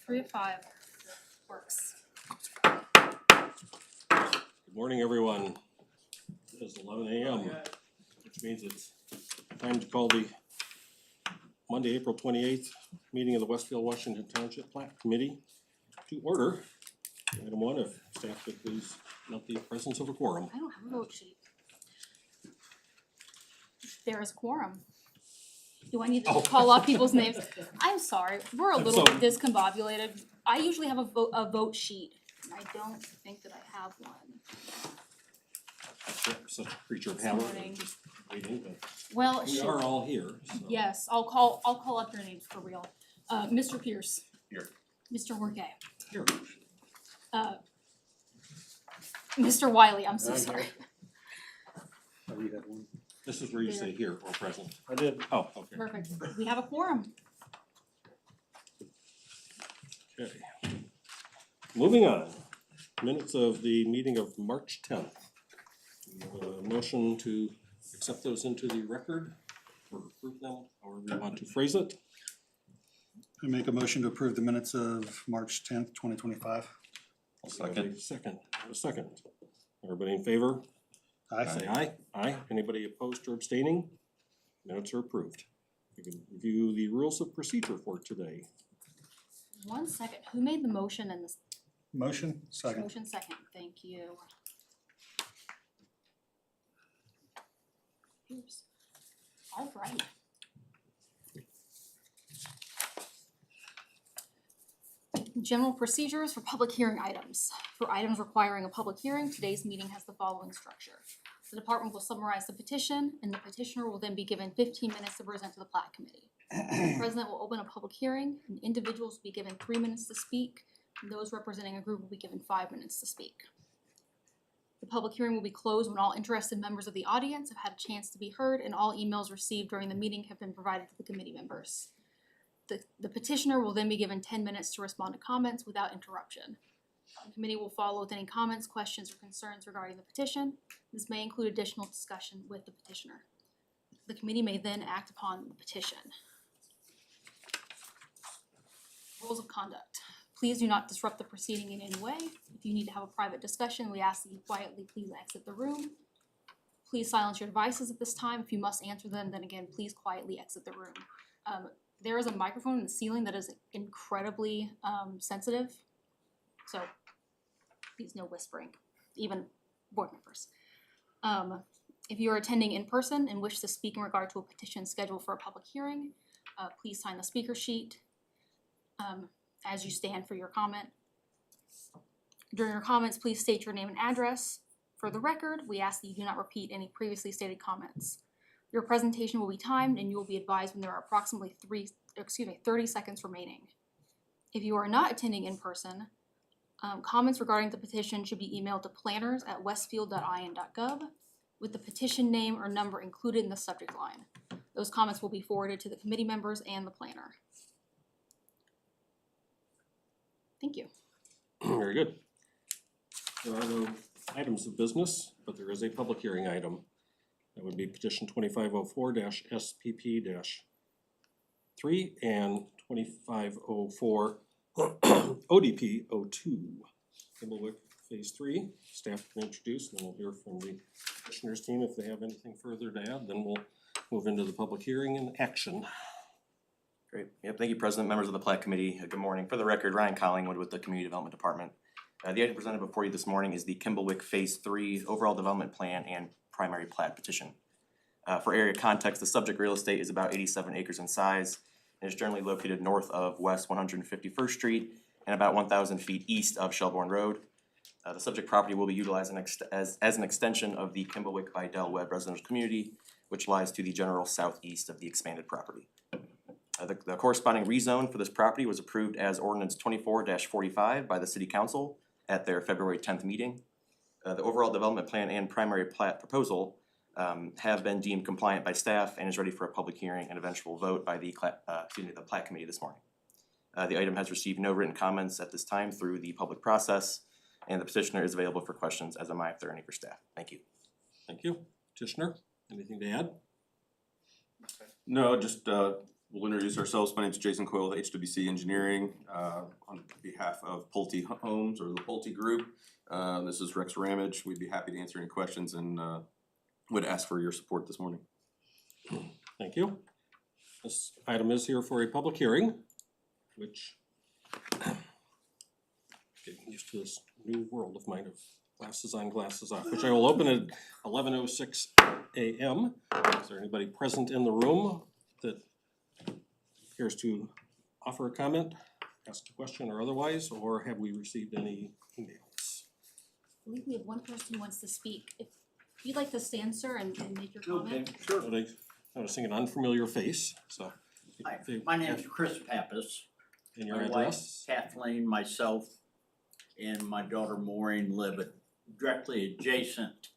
3 to 5 works. Good morning, everyone. It is 11 a.m., which means it's time to call the Monday, April 28th meeting of the Westfield, Washington Township Plat Committee to order. Item 1, if staff could please note the presence of a quorum. I don't have a vote sheet. There is quorum. Do I need to call off people's names? I'm sorry, we're a little bit discombobulated. I usually have a vote sheet, and I don't think that I have one. Such a creature of habit, morning. just waiting, but Well, we sure. are all here, so. Yes, I'll call up your names for real. Mr. Pierce. Here. Mr. Workay. Here. Mr. Wiley, I'm so I'm sorry. here. Oh, you had one? This is where you say here or present. I did. Oh, okay. Perfect. We have a quorum. Okay. Moving on, minutes of the meeting of March 10th. Motion to accept those into the record or approve them, however you want to phrase it. I make a motion to approve the minutes of March 10th, 2025. Second. A second. Everybody in favor? Aye. Say aye. Aye. Anybody opposed or abstaining? Minutes are approved. We can review the rules of procedure for today. 1 second. Who made the motion and the Motion, second. motion second? Thank you. Oops. All right. General procedures for public hearing items. For items requiring a public hearing, today's meeting has the following structure. The department will summarize the petition, and the petitioner will then be given 15 minutes to present to the Plat Committee. The president will open a public hearing, and individuals will be given 3 minutes to speak, and those representing a group will be given 5 minutes to speak. The public hearing will be closed when all interested members of the audience have had a chance to be heard and all emails received during the meeting have been provided to the committee members. The petitioner will then be given 10 minutes to respond to comments without interruption. The committee will follow with any comments, questions, or concerns regarding the petition. This may include additional discussion with the petitioner. The committee may then act upon the petition. Rules of conduct. Please do not disrupt the proceeding in any way. If you need to have a private discussion, we ask that you quietly please exit the room. Please silence your devices at this time. If you must answer them, then again, please quietly exit the room. There is a microphone in the ceiling that is incredibly sensitive, so please no whispering, even board members. If you are attending in person and wish to speak in regard to a petition scheduled for a public hearing, please sign the speaker sheet as you stand for your comment. During your comments, please state your name and address. For the record, we ask that you do not repeat any previously stated comments. Your presentation will be timed and you will be advised when there are approximately 30 seconds remaining. If you are not attending in person, comments regarding the petition should be emailed to planners@westfield.in.gov with the petition name or number included in the subject line. Those comments will be forwarded to the committee members and the planner. Thank you. Very good. There are no items of business, but there is a public hearing item. That would be petition 2504-SPP-3 and 2504 ODP-02. Kimblewick Phase 3. Staff can introduce, and then we'll hear from the petitioner's team if they have anything further to add. Then we'll move into the public hearing and action. Great. Yep. Thank you, President, members of the Plat Committee. Good morning. For the record, Ryan Collingwood with the Community Development Department. The item presented before you this morning is the Kimblewick Phase 3 Overall Development Plan and Primary Plat Petition. For area context, the subject real estate is about 87 acres in size and is generally located north of West 151st Street and about 1,000 feet east of Shelbourne Road. The subject property will be utilized as an extension of the Kimblewick by Del Webb residential community, which lies to the general southeast of the expanded property. The corresponding rezone for this property was approved as ordinance 24-45 by the City Council at their February 10th meeting. The overall development plan and primary plat proposal have been deemed compliant by staff and is ready for a public hearing and eventual vote by the Plat Committee this morning. The item has received no written comments at this time through the public process, and the petitioner is available for questions, as am I if there are any for staff. Thank you. Thank you. Petitioner, anything to add? No, just We'll introduce ourselves. My name is Jason Coyle with HWC Engineering, on behalf of Pulte Homes or the Pulte Group. This is Rex Ramage. We'd be happy to answer any questions and would ask for your support this morning. Thank you. This item is here for a public hearing, which getting used to this new world of mine of glasses on, glasses off, which I will open at 11:06 a.m. Is there anybody present in the room that cares to offer a comment, ask a question or otherwise, or have we received any emails? I believe we have one person who wants to speak. If you'd like to stand, sir, and make your comment. Sure. Noticing an unfamiliar face, so. Hi, my name is Chris Pappas. And your My address? wife Kathleen, myself, and my daughter Maureen live directly adjacent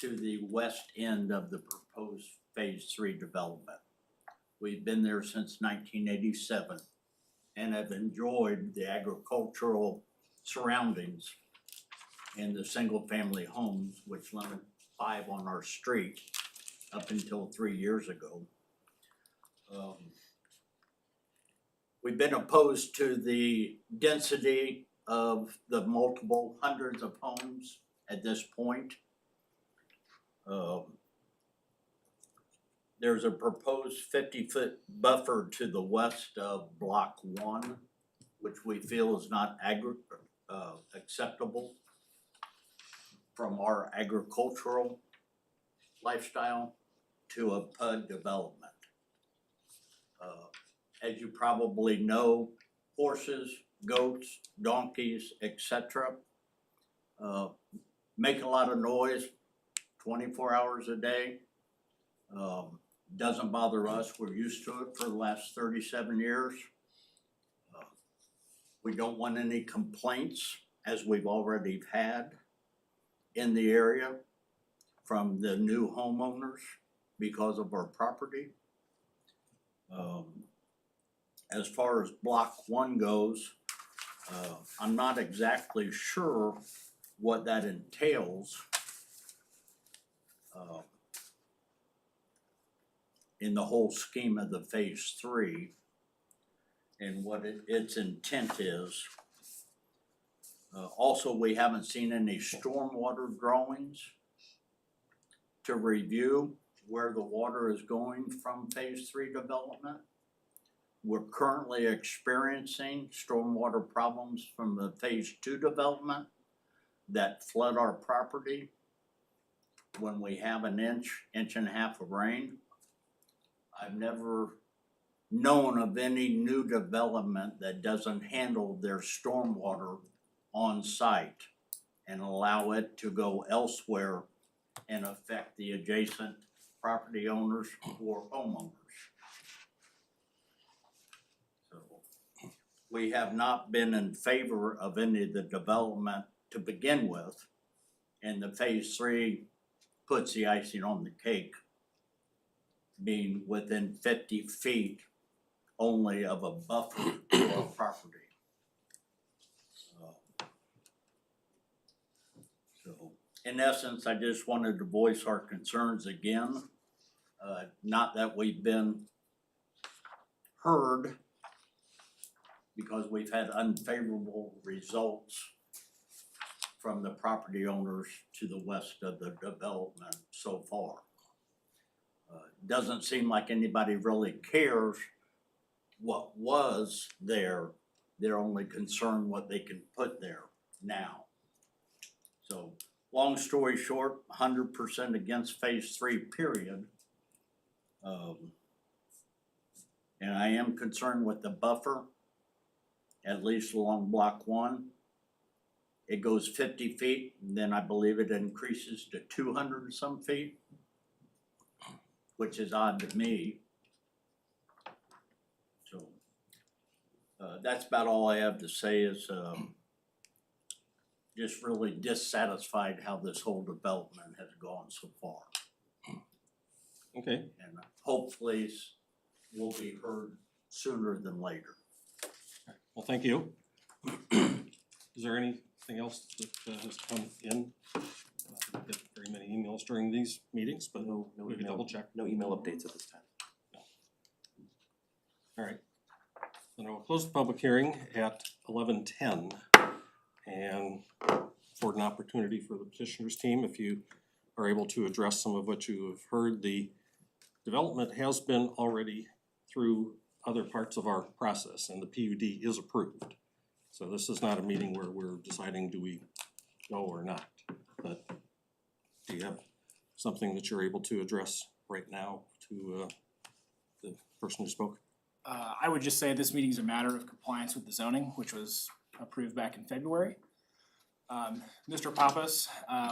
to the west end of the proposed phase 3 development. We've been there since 1987 and have enjoyed the agricultural surroundings and the single-family homes, which limit 5 on our street up until 3 years ago. We've been opposed to the density of the multiple hundreds of homes at this point. There's a proposed 50-foot buffer to the west of Block 1, which we feel is not acceptable from our agricultural lifestyle to a PUD development. As you probably know, horses, goats, donkeys, etc. Make a lot of noise 24 hours a day. Doesn't bother us, we're used to it for the last 37 years. We don't want any complaints, as we've already had in the area from the new homeowners because of our property. As far as Block 1 goes, I'm not exactly sure what that entails in the whole scheme of the phase 3 and what its intent is. Also, we haven't seen any stormwater drawings to review where the water is going from phase 3 development. We're currently experiencing stormwater problems from the phase 2 development that flood our property when we have an inch and a half of rain. I've never known of any new development that doesn't handle their stormwater on site and allow it to go elsewhere and affect the adjacent property owners or homeowners. So we have not been in favor of any of the development to begin with, and the phase 3 puts the icing on the cake, being within 50 feet only of a buffer to our property. So in essence, I just wanted to voice our concerns again. Not that we've been heard, because we've had unfavorable results from the property owners to the west of the development so far. Doesn't seem like anybody really cares what was there. They're only concerned what they can put there now. So, long story short, 100% against phase 3, period. And I am concerned with the buffer, at least along Block 1. It goes 50 feet, and then I believe it increases to 200 and some feet, which is odd to me. So, that's about all I have to say is, just really dissatisfied how this whole development has gone so far. Okay, And hopefully we'll be heard sooner than later. well, thank you. Is there anything else that has come in? I don't get very many emails during these meetings, but No we can email. double check. No email updates at this time. Alright, then I will close the public hearing at 11:10 and afford an opportunity for the petitioners team, if you are able to address some of what you have heard. The development has been already through other parts of our process, and the PUD is approved. So this is not a meeting where we're deciding do we go or not, but do you have something that you're able to address right now to the person who spoke? I would just say this meeting is a matter of compliance with the zoning, which was approved back in February. Mr. Pappas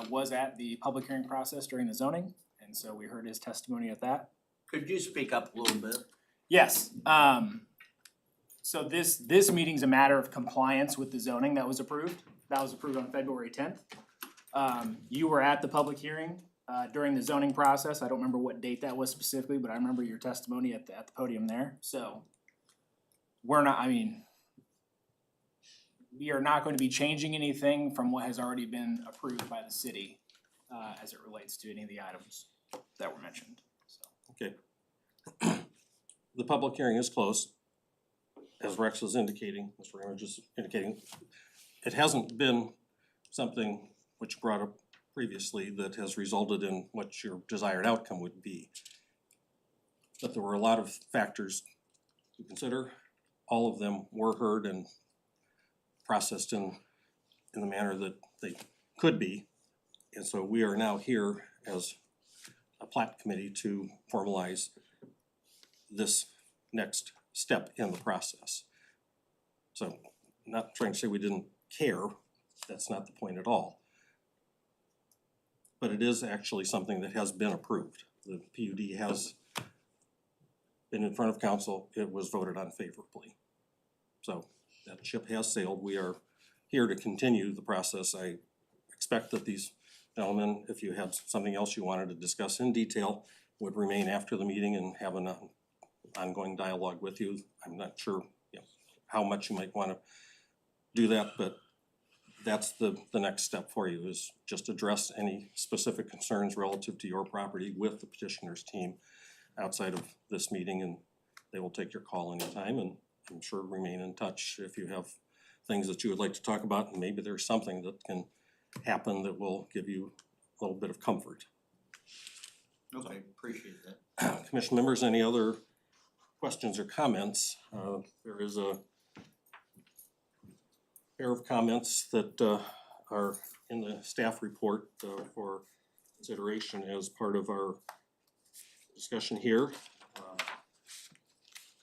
was at the public hearing process during the zoning, and so we heard his testimony at that. Could you speak up a little bit? Yes, so this meeting's a matter of compliance with the zoning that was approved. That was approved on February 10th. You were at the public hearing during the zoning process. I don't remember what date that was specifically, but I remember your testimony at the podium there. So we're not, we are not going to be changing anything from what has already been approved by the city as it relates to any of the items that were mentioned, so. Okay. The public hearing is closed. As Rex was indicating, Mr. Ramage is indicating, it hasn't been something which brought up previously that has resulted in what your desired outcome would be. But there were a lot of factors to consider. All of them were heard and processed in the manner that they could be. And so we are now here as a Plat committee to formalize this next step in the process. So, not trying to say we didn't care, that's not the point at all. But it is actually something that has been approved. The PUD has been in front of council, it was voted on favorably. So, that ship has sailed, we are here to continue the process. I expect that these gentlemen, if you have something else you wanted to discuss in detail, would remain after the meeting and have an ongoing dialogue with you. I'm not sure, how much you might wanna do that, but that's the next step for you, is just address any specific concerns relative to your property with the petitioner's team outside of this meeting, and they will take your call anytime, and I'm sure remain in touch if you have things that you would like to talk about, and maybe there's something that can happen that will give you a little bit of comfort. Okay, appreciate that. Commission members, any other questions or comments? There is a pair of comments that are in the staff report for consideration as part of our discussion here.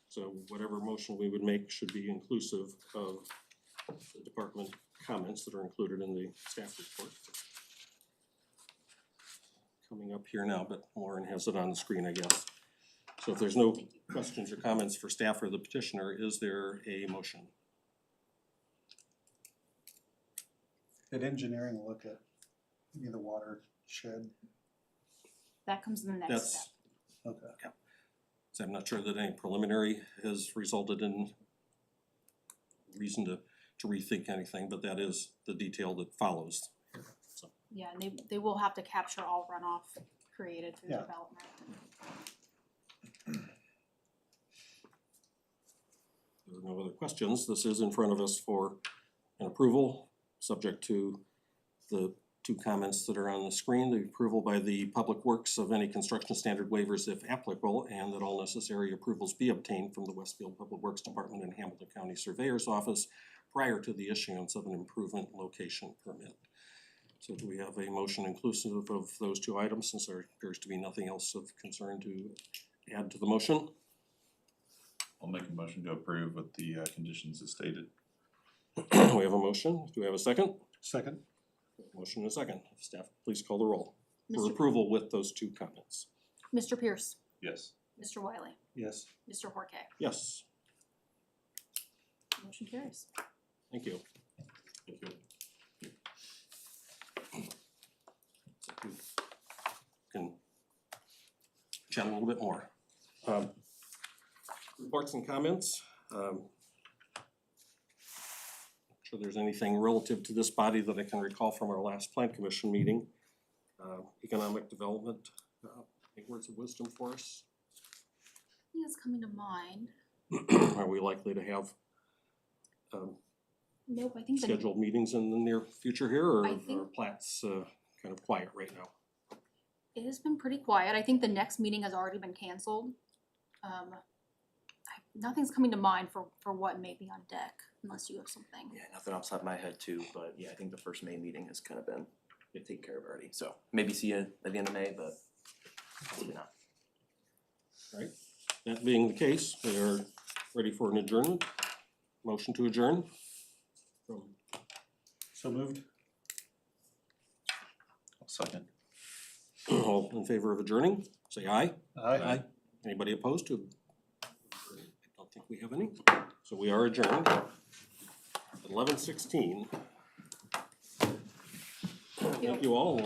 So whatever motion we would make should be inclusive of the department comments that are included in the staff report. Coming up here now, but Lauren has it on the screen, I guess. So if there's no questions or comments for staff or the petitioner, is there a motion? Did engineering look at any of the watershed? That comes in the next step. Okay. So I'm not sure that any preliminary has resulted in reason to rethink anything, but that is the detail that follows. So, Yeah, and they will have to capture all runoff created through Yeah. development. there are no other questions. This is in front of us for an approval, subject to the two comments that are on the screen, the approval by the Public Works of any construction standard waivers if applicable, and that all necessary approvals be obtained from the Westfield Public Works Department and Hamilton County Surveyor's Office prior to the issuance of an improvement location permit. So do we have a motion inclusive of those two items, since there appears to be nothing else of concern to add to the motion? I'll make a motion to approve with the conditions as stated. We have a motion. Do we have a second? Second? Motion and a second. Staff, please call the roll for Mr. approval with those two comments. Mr. Pierce, Yes. Mr. Wiley, Yes. Mr. Horkay, Yes, motion carries. thank you. Thank you. Can chat a little bit more. Reports and comments. Not sure there's anything relative to this body that I can recall from our last plan commission meeting. Economic development, any words of wisdom for us? Nothing is coming to mind. Are we likely to have Nope, I think scheduled meetings in the near future here, or I think- are Plat's kind of quiet right now? it has been pretty quiet. I think the next meeting has already been canceled. Nothing's coming to mind for what may be on deck, unless you have something. Yeah, nothing off the top of my head too, but yeah, I think the first May meeting has kind of been taken care of already, so maybe see you at the end of May, but possibly not. Right, that being the case, we are ready for an adjournment. Motion to adjourn. From So moved. I'll second. all in favor of adjourning, say aye. Aye. Anybody opposed to? I don't think we have any, so we are adjourned. 11:16. Thank you all, we'll